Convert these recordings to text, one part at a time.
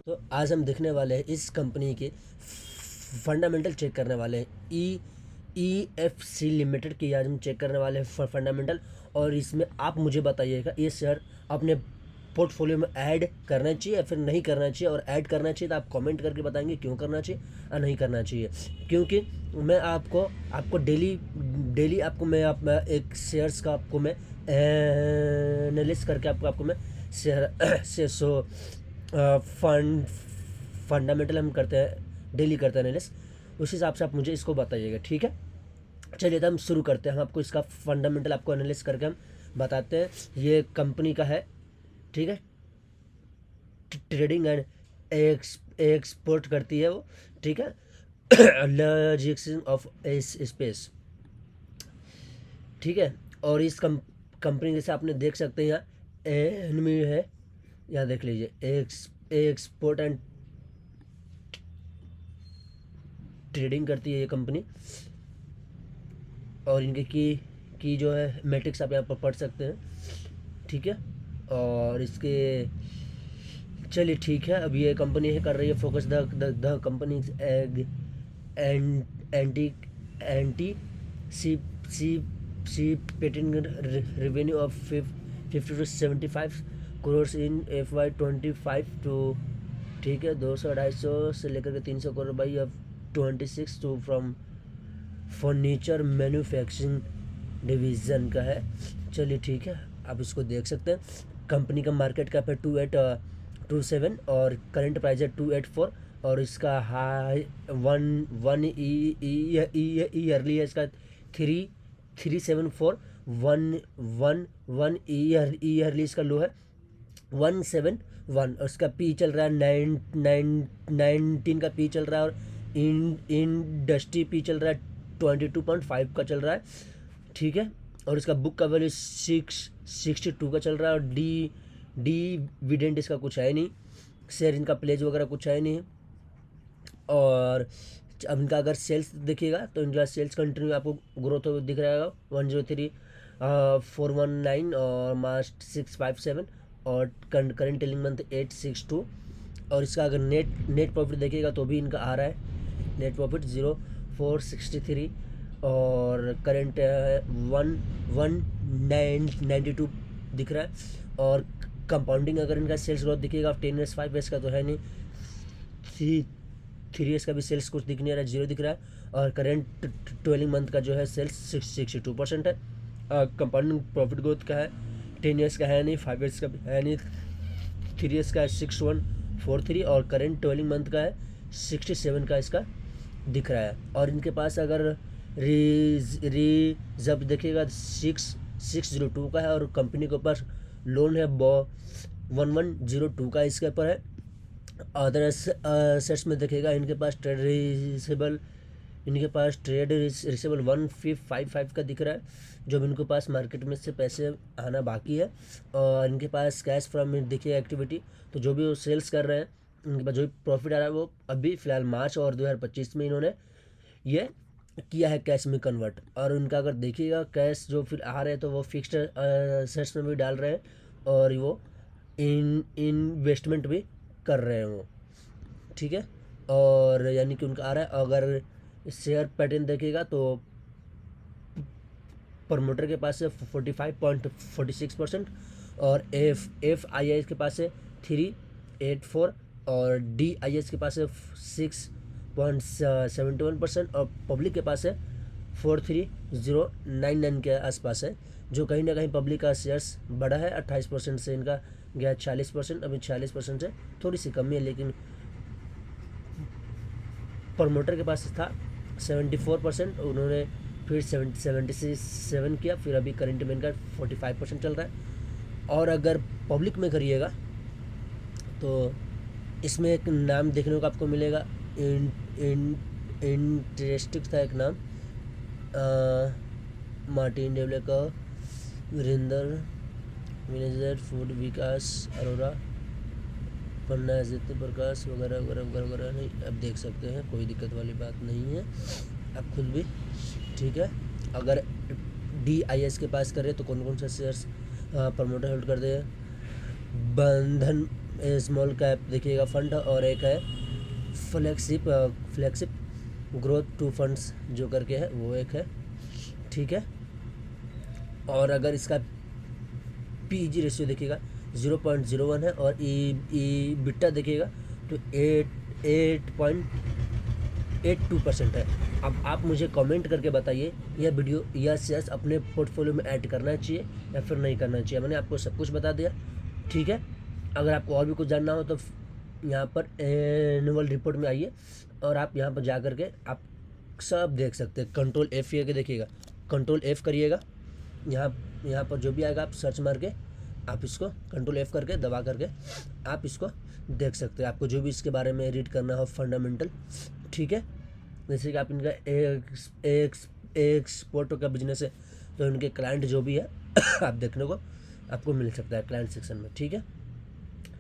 तो आज हम देखने वाले हैं इस कंपनी के फंडामेंटल चेक करने वाले हैं। EFC लिमिटेड की आज हम चेक करने वाले हैं फंडामेंटल। और इसमें आप मुझे बताइएगा ये शेयर अपने पोर्टफोलियो में ऐड करना चाहिए या फिर नहीं करना चाहिए। और ऐड करना चाहिए तो आप कमेंट करके बताएंगे क्यों करना चाहिए और नहीं करना चाहिए। क्योंकि मैं आपको डेली आपको मैं एक शेयर्स का आपको मैं एनालिस्ट करके आपको मैं शेयर से सो फंडामेंटल हम करते हैं, डेली करते हैं एनालिस्ट। उस हिसाब से आप मुझे इसको बताइएगा, ठीक है। चलिए तो हम शुरू करते हैं। हम आपको इसका फंडामेंटल आपको एनालिस्ट करके हम बताते हैं। ये कंपनी का है, ठीक है। ट्रेडिंग एंड एक्सपोर्ट करती है वो, ठीक है। लॉजिस्टिक्स ऑफ स्पेस, ठीक है। और इस कंपनी जैसे आपने देख सकते हैं यहाँ एनमी है, यहाँ देख लीजिए एक्सपोर्ट एंड ट्रेडिंग करती है ये कंपनी। और इनके की जो है मैट्रिक्स आप यहाँ पर पढ़ सकते हैं, ठीक है। और इसके चलिए ठीक है, अब ये कंपनी है कर रही है focus the company anticipate revenue of 50 to 75 crore in FY25 to, ठीक है, 200-250 से लेकर के 300 करोड़ बाई अब 26 too from furniture manufacturing division का है। चलिए ठीक है, आप इसको देख सकते हैं। कंपनी का मार्केट कैप है 2827 और करंट प्राइस है 284। और इसका हाई वन ईयरली है इसका 374। वन ईयरली इसका लो है 171। और इसका पी चल रहा है 19 का पी चल रहा है। और इंडस्ट्री पी चल रहा है 22.5 का चल रहा है, ठीक है। और इसका बुक का वैल्यू 662 का चल रहा है। और डिविडेंड इसका कुछ है नहीं, शेयर इनका प्लेज वगैरह कुछ है नहीं। और अब इनका अगर सेल्स देखिएगा तो इनका सेल्स कंटिन्यू आपको ग्रोथ दिख रहा है 103,419 और मार्च 657 और करंट टेलिंग मंथ 862। और इसका अगर नेट प्रॉफिट देखिएगा तो भी इनका आ रहा है नेट प्रॉफिट 0463 और करंट 1192 दिख रहा है। और कंपाउंडिंग अगर इनका सेल्स ग्रोथ दिखेगा 10 years 5 years का तो है नहीं, 3 years का भी सेल्स कुछ दिख नहीं रहा है, 0 दिख रहा है। और करंट 12 मंथ का जो है सेल्स 62% है। कंपाउंडिंग प्रॉफिट ग्रोथ का है 10 years का है नहीं, 5 years का भी है नहीं, 3 years का है 6143 और करंट 12 मंथ का है 67 का इसका दिख रहा है। और इनके पास अगर रिजर्व देखिएगा 602 का है। और कंपनी के ऊपर लोन है 1102 का इसके ऊपर है। अदर एसेट्स में देखिएगा इनके पास ट्रेड रिसीवेबल 1555 का दिख रहा है, जो इनके पास मार्केट में से पैसे आना बाकी है। और इनके पास कैश फ्रॉम देखिए एक्टिविटी, तो जो भी वो सेल्स कर रहे हैं इनके पास जो भी प्रॉफिट आ रहा है वो अभी फ़िलहाल मार्च और 2025 में इन्होंने ये किया है कैश में कन्वर्ट। और उनका अगर देखिएगा कैश जो फिर आ रहे हैं तो वो फिक्स्ड एसेट्स में भी डाल रहे हैं और वो इन्वेस्टमेंट भी कर रहे हैं वो, ठीक है। और यानी कि उनका आ रहा है। अगर शेयर पैटर्न देखिएगा तो प्रमोटर के पास है 45.46% और FII के पास है 384 और DIS के पास है 6.71% और पब्लिक के पास है 43099 के आसपास है। जो कहीं ना कहीं पब्लिक का शेयर्स बढ़ा है 28% से इनका गया 40%, अभी 46% से थोड़ी सी कमी है। लेकिन प्रमोटर के पास था 74%, उन्होंने फिर 77 किया, फिर अभी करंट में इनका 45% चल रहा है। और अगर पब्लिक में करिएगा तो इसमें एक नाम देखने को आपको मिलेगा, इंटरेस्टिंग था एक नाम, मार्टिन डेवले का, वीरेंद्र मैनेजर फूड विकास अरोरा, पन्ना आदित्य प्रकाश वगैरह वगैरह वगैरह वगैरह। नहीं, अब देख सकते हैं, कोई दिक्कत वाली बात नहीं है, आप खुद भी, ठीक है। अगर DIS के पास करें तो कौन कौन सा शेयर्स प्रमोटर होल्ड कर दे, बंधन स्मॉल कैप देखिएगा फंड, और एक है फ्लैगशिप ग्रोथ टू फंड्स जो करके है वो एक है, ठीक है। और अगर इसका पीजी रेशियो देखिएगा 0.01 है, और ई बिट्टा देखिएगा तो 8.82% है। अब आप मुझे कमेंट करके बताइए यह वीडियो या शेयर्स अपने पोर्टफोलियो में ऐड करना चाहिए या फिर नहीं करना चाहिए। मैंने आपको सब कुछ बता दिया, ठीक है। अगर आपको और भी कुछ जानना हो तो यहाँ पर एनुअल रिपोर्ट में आइए, और आप यहाँ पर जा करके आप सब देख सकते हैं। कंट्रोल F के देखिएगा, कंट्रोल F करिएगा, यहाँ पर जो भी आएगा आप सर्च मार के आप इसको कंट्रोल F करके दबा करके आप इसको देख सकते हैं। आपको जो भी इसके बारे में रीड करना हो फंडामेंटल, ठीक है। जैसे कि आप इनका एक्सपोर्ट का बिजनेस है तो इनके क्लाइंट जो भी है आप देखने को आपको मिल सकता है क्लाइंट सेक्शन में, ठीक है।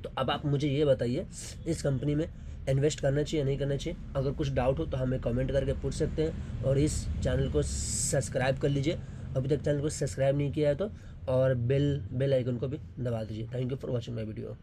तो अब आप मुझे ये बताइए इस कंपनी में इन्वेस्ट करना चाहिए या नहीं करना चाहिए। अगर कुछ डाउट हो तो हमें कमेंट करके पूछ सकते हैं, और इस चैनल को सब्सक्राइब कर लीजिए अभी तक चैनल को सब्सक्राइब नहीं किया है तो, और बेल आइकन को भी दबा दीजिए। Thank you for watching my video.